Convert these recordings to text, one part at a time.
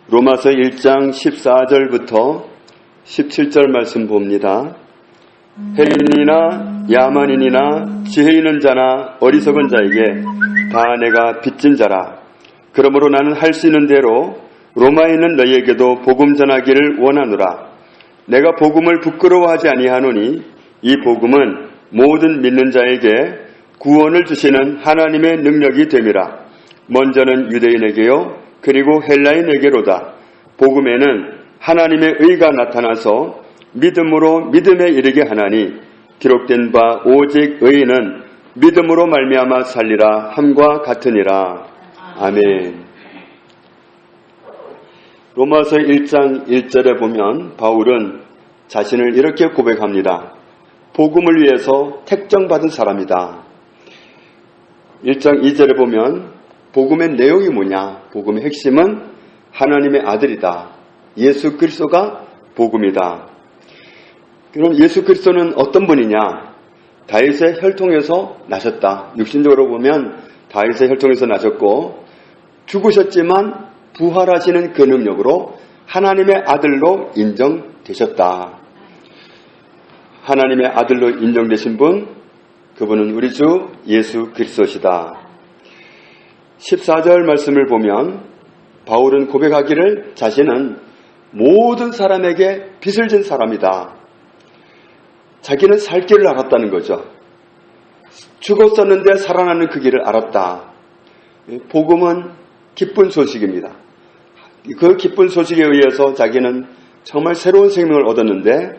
로마서 1장 14절부터 17절 말씀 봅니다. 헬린이나 야만인이나 지혜 있는 자나 어리석은 자에게 다 내가 빚진 자라. 그러므로 나는 할 수 있는 대로 로마에 있는 너희에게도 복음 전하기를 원하노라. 내가 복음을 부끄러워하지 아니하노니 이 복음은 모든 믿는 자에게 구원을 주시는 하나님의 능력이 됨이라. 먼저는 유대인에게요 그리고 헬라인에게로다. 복음에는 하나님의 의가 나타나서 믿음으로 믿음에 이르게 하나니 기록된 바 오직 의인은 믿음으로 말미암아 살리라 함과 같으니라. 아멘. 로마서 1장 1절에 보면 바울은 자신을 이렇게 고백합니다. 복음을 위해서 택정받은 사람이다. 1장 2절에 보면 복음의 내용이 뭐냐? 복음의 핵심은 하나님의 아들이다. 예수 그리스도가 복음이다. 그럼 예수 그리스도는 어떤 분이냐? 다윗의 혈통에서 나셨다. 육신적으로 보면 다윗의 혈통에서 나셨고 죽으셨지만 부활하시는 그 능력으로 하나님의 아들로 인정되셨다. 하나님의 아들로 인정되신 분, 그분은 우리 주 예수 그리스도시다. 14절 말씀을 보면 바울은 고백하기를 자신은 모든 사람에게 빚을 진 사람이다. 자기는 살 길을 알았다는 거죠. 죽었었는데 살아나는 그 길을 알았다. 복음은 기쁜 소식입니다. 그 기쁜 소식에 의해서 자기는 정말 새로운 생명을 얻었는데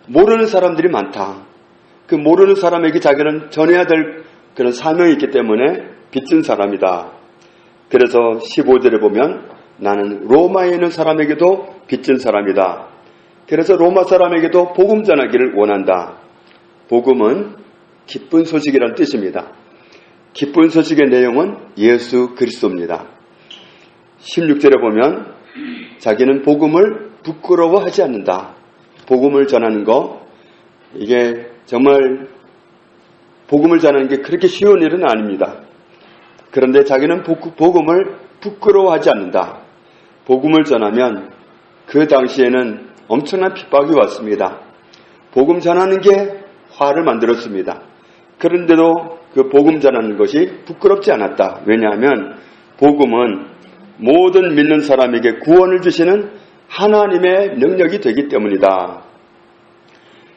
모르는 사람들이 많다. 그 모르는 사람에게 자기는 전해야 될 그런 사명이 있기 때문에 빚진 사람이다. 그래서 15절에 보면 나는 로마에 있는 사람에게도 빚진 사람이다. 그래서 로마 사람에게도 복음 전하기를 원한다. 복음은 기쁜 소식이라는 뜻입니다. 기쁜 소식의 내용은 예수 그리스도입니다. 16절에 보면 자기는 복음을 부끄러워하지 않는다. 복음을 전하는 거, 이게 정말 복음을 전하는 게 그렇게 쉬운 일은 아닙니다. 그런데 자기는 복음을 부끄러워하지 않는다. 복음을 전하면 그 당시에는 엄청난 핍박이 왔습니다. 복음 전하는 게 화를 만들었습니다. 그런데도 그 복음 전하는 것이 부끄럽지 않았다. 왜냐하면 복음은 모든 믿는 사람에게 구원을 주시는 하나님의 능력이 되기 때문이다.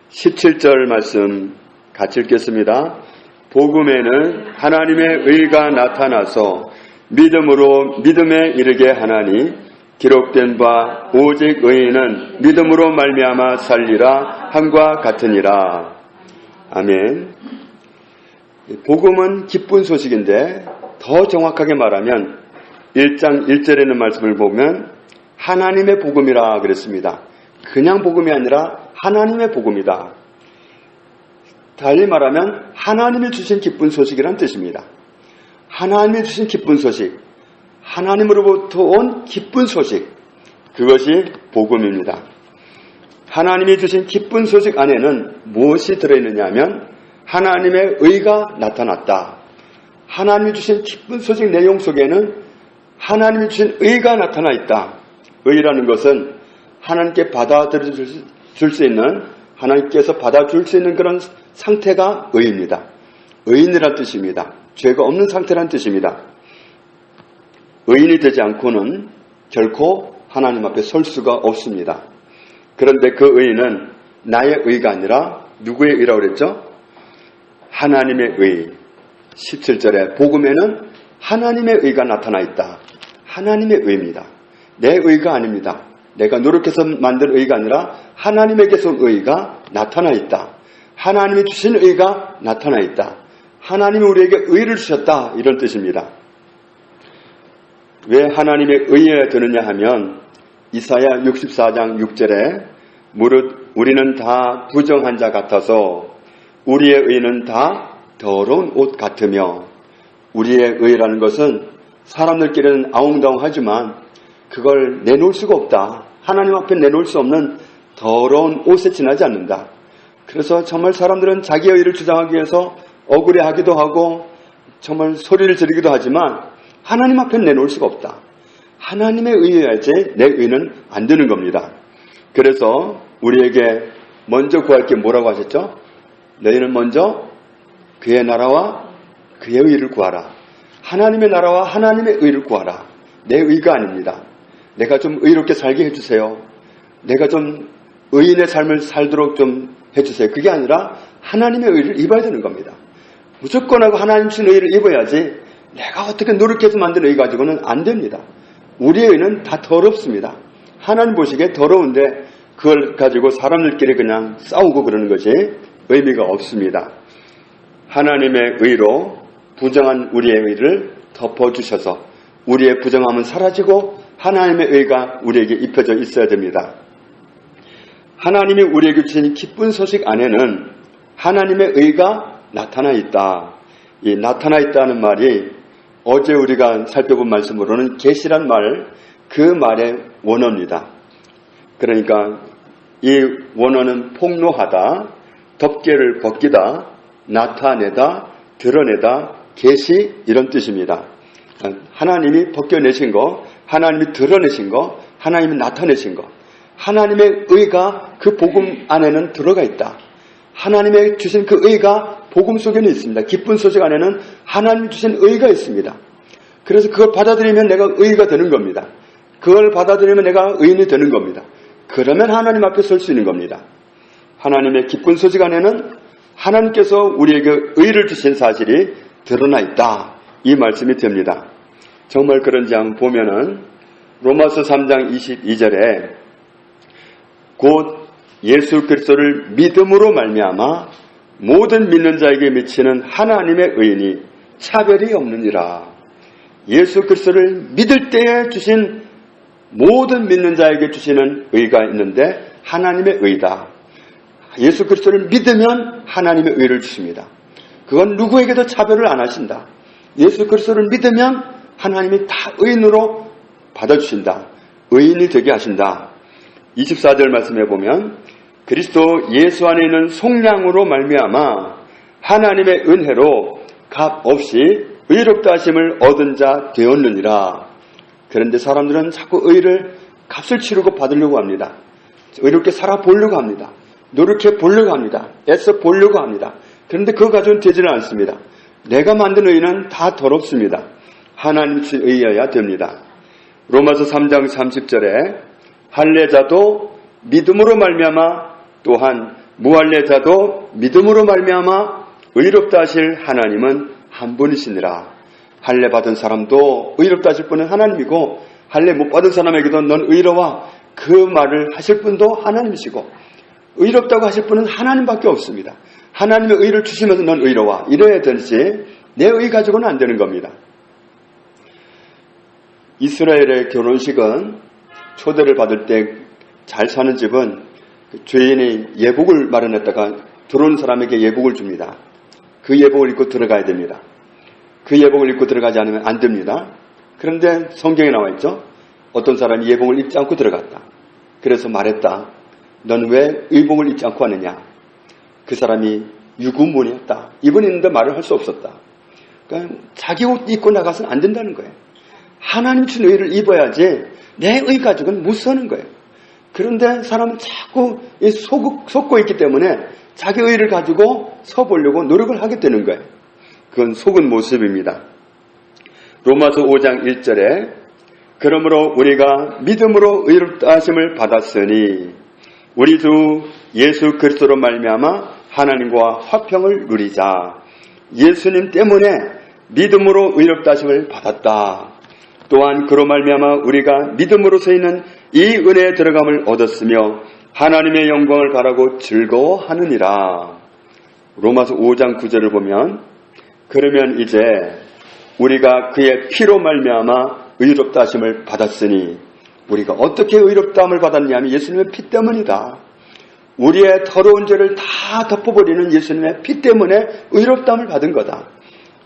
17절 말씀 같이 읽겠습니다. 복음에는 하나님의 의가 나타나서 믿음으로 믿음에 이르게 하나니 기록된 바 오직 의인은 믿음으로 말미암아 살리라 함과 같으니라. 아멘. 복음은 기쁜 소식인데 더 정확하게 말하면 1장 1절에 있는 말씀을 보면 하나님의 복음이라 그랬습니다. 그냥 복음이 아니라 하나님의 복음이다. 달리 말하면 하나님이 주신 기쁜 소식이란 뜻입니다. 하나님이 주신 기쁜 소식, 하나님으로부터 온 기쁜 소식, 그것이 복음입니다. 하나님이 주신 기쁜 소식 안에는 무엇이 들어있느냐 하면 하나님의 의가 나타났다. 하나님이 주신 기쁜 소식 내용 속에는 하나님이 주신 의가 나타나 있다. 의라는 것은 하나님께 받아들여 줄 수 있는, 하나님께서 받아줄 수 있는 그런 상태가 의입니다. 의인이란 뜻입니다. 죄가 없는 상태란 뜻입니다. 의인이 되지 않고는 결코 하나님 앞에 설 수가 없습니다. 그런데 그 의인은 나의 의가 아니라 누구의 의라고 그랬죠? 하나님의 의. 17절에 복음에는 하나님의 의가 나타나 있다. 하나님의 의입니다. 내 의가 아닙니다. 내가 노력해서 만든 의가 아니라 하나님에게서 온 의가 나타나 있다. 하나님이 주신 의가 나타나 있다. 하나님이 우리에게 의를 주셨다. 이런 뜻입니다. 왜 하나님의 의에 드느냐 하면 이사야 64장 6절에 무릇 우리는 다 부정한 자 같아서 우리의 의는 다 더러운 옷 같으며, 우리의 의라는 것은 사람들끼리는 아웅다웅하지만 그걸 내놓을 수가 없다. 하나님 앞에 내놓을 수 없는 더러운 옷에 지나지 않는다. 그래서 정말 사람들은 자기의 의를 주장하기 위해서 억울해하기도 하고 정말 소리를 지르기도 하지만 하나님 앞에 내놓을 수가 없다. 하나님의 의여야지 내 의는 안 되는 겁니다. 그래서 우리에게 먼저 구할 게 뭐라고 하셨죠? 너희는 먼저 그의 나라와 그의 의를 구하라. 하나님의 나라와 하나님의 의를 구하라. 내 의가 아닙니다. 내가 좀 의롭게 살게 해주세요. 내가 좀 의인의 삶을 살도록 좀 해주세요. 그게 아니라 하나님의 의를 입어야 되는 겁니다. 무조건 하고 하나님 주신 의를 입어야지 내가 어떻게 노력해서 만든 의 가지고는 안 됩니다. 우리의 의는 다 더럽습니다. 하나님 보시기에 더러운데 그걸 가지고 사람들끼리 그냥 싸우고 그러는 것이 의미가 없습니다. 하나님의 의로 부정한 우리의 의를 덮어주셔서 우리의 부정함은 사라지고 하나님의 의가 우리에게 입혀져 있어야 됩니다. 하나님이 우리에게 주신 기쁜 소식 안에는 하나님의 의가 나타나 있다. 이 나타나 있다는 말이 어제 우리가 살펴본 말씀으로는 계시란 말, 그 말의 원어입니다. 그러니까 이 원어는 폭로하다, 덮개를 벗기다, 나타내다, 드러내다, 계시 이런 뜻입니다. 하나님이 벗겨내신 거, 하나님이 드러내신 거, 하나님이 나타내신 거, 하나님의 의가 그 복음 안에는 들어가 있다. 하나님의 주신 그 의가 복음 속에는 있습니다. 기쁜 소식 안에는 하나님이 주신 의가 있습니다. 그래서 그걸 받아들이면 내가 의가 되는 겁니다. 그걸 받아들이면 내가 의인이 되는 겁니다. 그러면 하나님 앞에 설 수 있는 겁니다. 하나님의 기쁜 소식 안에는 하나님께서 우리에게 의를 주신 사실이 드러나 있다. 이 말씀이 됩니다. 정말 그런지 한번 보면은 로마서 3장 22절에 곧 예수 그리스도를 믿음으로 말미암아 모든 믿는 자에게 미치는 하나님의 의인이 차별이 없느니라. 예수 그리스도를 믿을 때에 주신 모든 믿는 자에게 주시는 의가 있는데 하나님의 의다. 예수 그리스도를 믿으면 하나님의 의를 주십니다. 그건 누구에게도 차별을 안 하신다. 예수 그리스도를 믿으면 하나님이 다 의인으로 받아주신다. 의인이 되게 하신다. 24절 말씀해 보면 그리스도 예수 안에 있는 속량으로 말미암아 하나님의 은혜로 값 없이 의롭다 하심을 얻은 자 되었느니라. 그런데 사람들은 자꾸 의를 값을 치르고 받으려고 합니다. 의롭게 살아보려고 합니다. 노력해 보려고 합니다. 애써 보려고 합니다. 그런데 그거 가지고는 되지는 않습니다. 내가 만든 의는 다 더럽습니다. 하나님 주신 의여야 됩니다. 로마서 3장 30절에 할례자도 믿음으로 말미암아 또한 무할례자도 믿음으로 말미암아 의롭다 하실 하나님은 한 분이시니라. 할례 받은 사람도 의롭다 하실 분은 하나님이고 할례 못 받은 사람에게도 넌 의로워 그 말을 하실 분도 하나님이시고 의롭다고 하실 분은 하나님밖에 없습니다. 하나님의 의를 주시면서 넌 의로워 이래야 되지 내 의 가지고는 안 되는 겁니다. 이스라엘의 결혼식은 초대를 받을 때 잘 사는 집은 죄인이 예복을 마련했다가 들어오는 사람에게 예복을 줍니다. 그 예복을 입고 들어가야 됩니다. 그 예복을 입고 들어가지 않으면 안 됩니다. 그런데 성경에 나와 있죠. 어떤 사람이 예복을 입지 않고 들어갔다. 그래서 말했다. 넌 왜 의복을 입지 않고 왔느냐. 그 사람이 유구문이었다. 입은 있는데 말을 할 수 없었다. 그러니까 자기 옷 입고 나가서는 안 된다는 거예요. 하나님 준 의를 입어야지 내 의 가지고는 못 서는 거예요. 그런데 사람은 자꾸 속고 있기 때문에 자기 의를 가지고 서보려고 노력을 하게 되는 거예요. 그건 속은 모습입니다. 로마서 5장 1절에 그러므로 우리가 믿음으로 의롭다 하심을 받았으니 우리 주 예수 그리스도로 말미암아 하나님과 화평을 누리자. 예수님 때문에 믿음으로 의롭다 하심을 받았다. 또한 그로 말미암아 우리가 믿음으로 서있는 이 은혜에 들어감을 얻었으며 하나님의 영광을 바라고 즐거워하느니라. 로마서 5장 9절을 보면 그러면 이제 우리가 그의 피로 말미암아 의롭다 하심을 받았으니 우리가 어떻게 의롭다함을 받았냐면 예수님의 피 때문이다. 우리의 더러운 죄를 다 덮어버리는 예수님의 피 때문에 의롭다함을 받은 거다.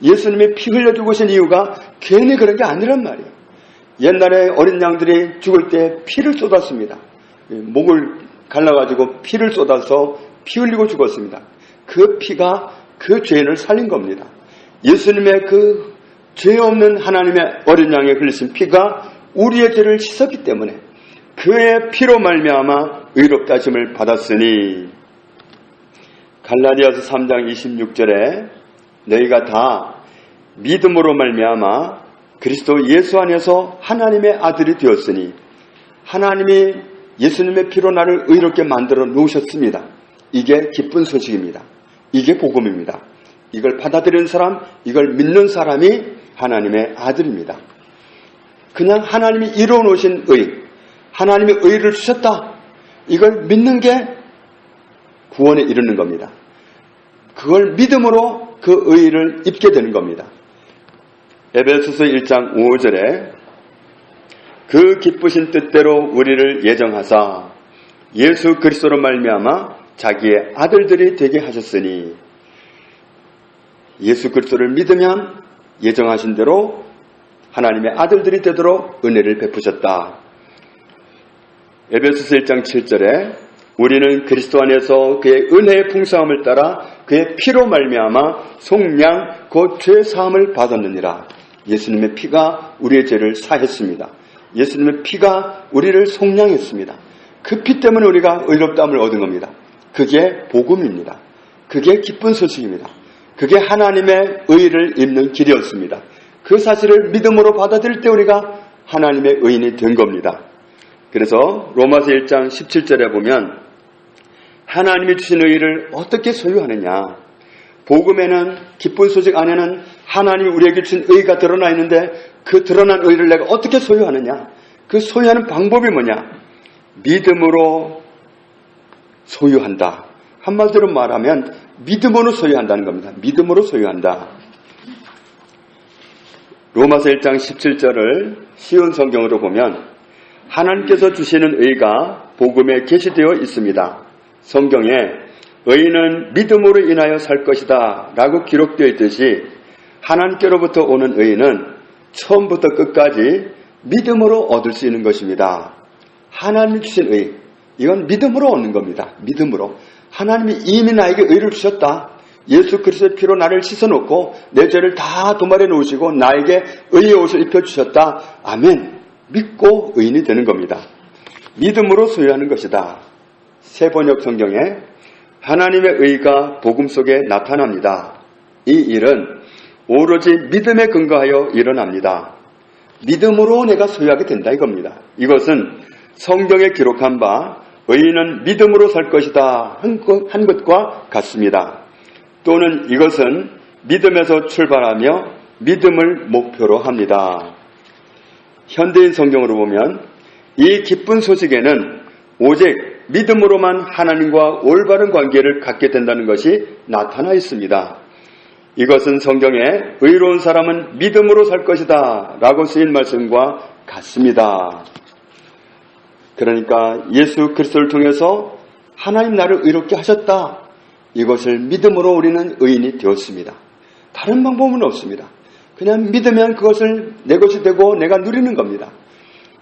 예수님의 피 흘려주고 오신 이유가 괜히 그런 게 아니란 말이에요. 옛날에 어린 양들이 죽을 때 피를 쏟았습니다. 목을 갈라가지고 피를 쏟아서 피 흘리고 죽었습니다. 그 피가 그 죄인을 살린 겁니다. 예수님의 그 죄 없는 하나님의 어린 양에 흘리신 피가 우리의 죄를 씻었기 때문에 그의 피로 말미암아 의롭다 하심을 받았으니 갈라디아서 3장 26절에 너희가 다 믿음으로 말미암아 그리스도 예수 안에서 하나님의 아들이 되었으니 하나님이 예수님의 피로 나를 의롭게 만들어 놓으셨습니다. 이게 기쁜 소식입니다. 이게 복음입니다. 이걸 받아들이는 사람, 이걸 믿는 사람이 하나님의 아들입니다. 그냥 하나님이 이루어 놓으신 의, 하나님의 의를 주셨다. 이걸 믿는 게 구원에 이르는 겁니다. 그걸 믿음으로 그 의를 입게 되는 겁니다. 에베소서 1장 5절에 그 기쁘신 뜻대로 우리를 예정하사 예수 그리스도로 말미암아 자기의 아들들이 되게 하셨으니 예수 그리스도를 믿으면 예정하신 대로 하나님의 아들들이 되도록 은혜를 베푸셨다. 에베소서 1장 7절에 우리는 그리스도 안에서 그의 은혜의 풍성함을 따라 그의 피로 말미암아 속량 곧 죄 사함을 받았느니라. 예수님의 피가 우리의 죄를 사했습니다. 예수님의 피가 우리를 속량했습니다. 그 피 때문에 우리가 의롭다함을 얻은 겁니다. 그게 복음입니다. 그게 기쁜 소식입니다. 그게 하나님의 의를 입는 길이었습니다. 그 사실을 믿음으로 받아들일 때 우리가 하나님의 의인이 된 겁니다. 그래서 로마서 1장 17절에 보면 하나님이 주신 의를 어떻게 소유하느냐. 복음에는 기쁜 소식 안에는 하나님이 우리에게 주신 의가 드러나 있는데 그 드러난 의를 내가 어떻게 소유하느냐. 그 소유하는 방법이 뭐냐. 믿음으로 소유한다. 한마디로 말하면 믿음으로 소유한다는 겁니다. 믿음으로 소유한다. 로마서 1장 17절을 쉬운 성경으로 보면 하나님께서 주시는 의가 복음에 계시되어 있습니다. 성경에 의인은 믿음으로 인하여 살 것이다 라고 기록되어 있듯이 하나님께로부터 오는 의인은 처음부터 끝까지 믿음으로 얻을 수 있는 것입니다. 하나님이 주신 의, 이건 믿음으로 얻는 겁니다. 믿음으로. 하나님이 이미 나에게 의를 주셨다. 예수 그리스도의 피로 나를 씻어놓고 내 죄를 다 도말해 놓으시고 나에게 의의 옷을 입혀주셨다. 아멘. 믿고 의인이 되는 겁니다. 믿음으로 소유하는 것이다. 새번역 성경에 하나님의 의가 복음 속에 나타납니다. 이 일은 오로지 믿음에 근거하여 일어납니다. 믿음으로 내가 소유하게 된다 이겁니다. 이것은 성경에 기록한 바 의인은 믿음으로 살 것이다 한 것과 같습니다. 또는 이것은 믿음에서 출발하며 믿음을 목표로 합니다. 현대인 성경으로 보면 이 기쁜 소식에는 오직 믿음으로만 하나님과 올바른 관계를 갖게 된다는 것이 나타나 있습니다. 이것은 성경에 의로운 사람은 믿음으로 살 것이다 라고 쓰인 말씀과 같습니다. 그러니까 예수 그리스도를 통해서 하나님 나를 의롭게 하셨다. 이것을 믿음으로 우리는 의인이 되었습니다. 다른 방법은 없습니다. 그냥 믿으면 그것을 내 것이 되고 내가 누리는 겁니다.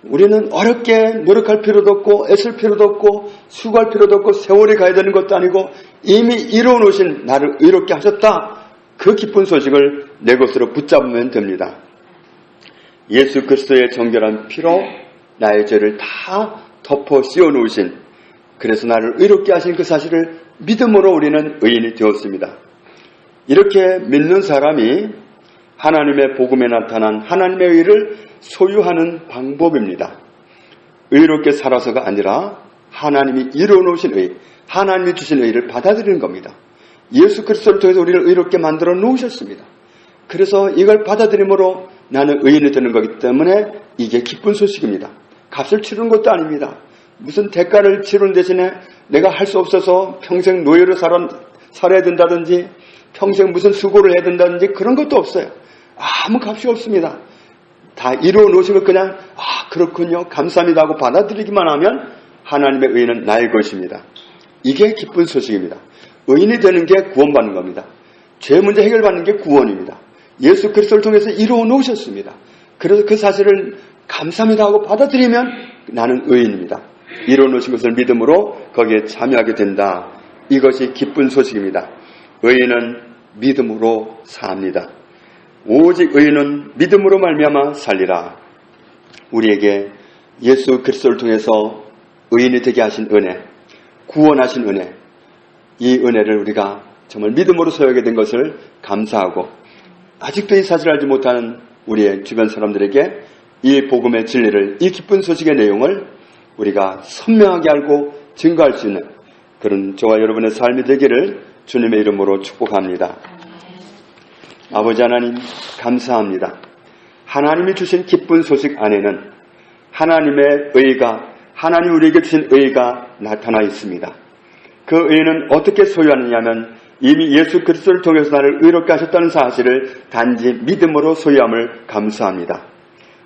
우리는 어렵게 노력할 필요도 없고 애쓸 필요도 없고 수고할 필요도 없고 세월이 가야 되는 것도 아니고 이미 이루어 놓으신 나를 의롭게 하셨다. 그 기쁜 소식을 내 것으로 붙잡으면 됩니다. 예수 그리스도의 정결한 피로 나의 죄를 다 덮어 씌워 놓으신, 그래서 나를 의롭게 하신 그 사실을 믿음으로 우리는 의인이 되었습니다. 이렇게 믿는 사람이 하나님의 복음에 나타난 하나님의 의를 소유하는 방법입니다. 의롭게 살아서가 아니라 하나님이 이루어 놓으신 의, 하나님이 주신 의를 받아들이는 겁니다. 예수 그리스도를 통해서 우리를 의롭게 만들어 놓으셨습니다. 그래서 이걸 받아들임으로 나는 의인이 되는 거기 때문에 이게 기쁜 소식입니다. 값을 치르는 것도 아닙니다. 무슨 대가를 치르는 대신에 내가 할 수 없어서 평생 노예로 살아야 된다든지 평생 무슨 수고를 해야 된다든지 그런 것도 없어요. 아무 값이 없습니다. 다 이루어 놓으신 걸 그냥 그렇군요 감사합니다 하고 받아들이기만 하면 하나님의 의는 나의 것입니다. 이게 기쁜 소식입니다. 의인이 되는 게 구원받는 겁니다. 죄 문제 해결받는 게 구원입니다. 예수 그리스도를 통해서 이루어 놓으셨습니다. 그래서 그 사실을 감사합니다 하고 받아들이면 나는 의인입니다. 이루어 놓으신 것을 믿음으로 거기에 참여하게 된다. 이것이 기쁜 소식입니다. 의인은 믿음으로 삽니다. 오직 의인은 믿음으로 말미암아 살리라. 우리에게 예수 그리스도를 통해서 의인이 되게 하신 은혜, 구원하신 은혜, 이 은혜를 우리가 정말 믿음으로 소유하게 된 것을 감사하고, 아직도 이 사실을 알지 못하는 우리의 주변 사람들에게 이 복음의 진리를, 이 기쁜 소식의 내용을 우리가 선명하게 알고 증거할 수 있는 그런 저와 여러분의 삶이 되기를 주님의 이름으로 축복합니다. 아버지 하나님, 감사합니다. 하나님이 주신 기쁜 소식 안에는 하나님의 의가, 하나님 우리에게 주신 의가 나타나 있습니다. 그 의는 어떻게 소유하느냐면 이미 예수 그리스도를 통해서 나를 의롭게 하셨다는 사실을 단지 믿음으로 소유함을 감사합니다.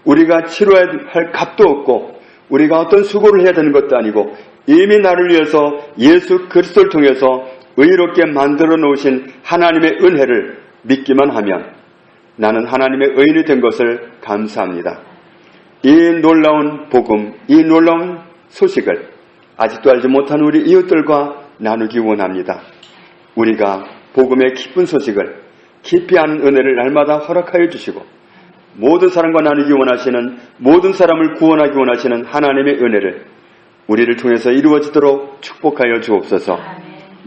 우리가 치러야 할 값도 없고 우리가 어떤 수고를 해야 되는 것도 아니고 이미 나를 위해서 예수 그리스도를 통해서 의롭게 만들어 놓으신 하나님의 은혜를 믿기만 하면 나는 하나님의 의인이 된 것을 감사합니다. 이 놀라운 복음, 이 놀라운 소식을 아직도 알지 못한 우리 이웃들과 나누기 원합니다. 우리가 복음의 기쁜 소식을 깊이 아는 은혜를 날마다 허락하여 주시고 모든 사람과 나누기 원하시는, 모든 사람을 구원하기 원하시는 하나님의 은혜를 우리를 통해서 이루어지도록 축복하여 주옵소서.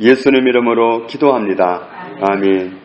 예수님 이름으로 기도합니다. 아멘.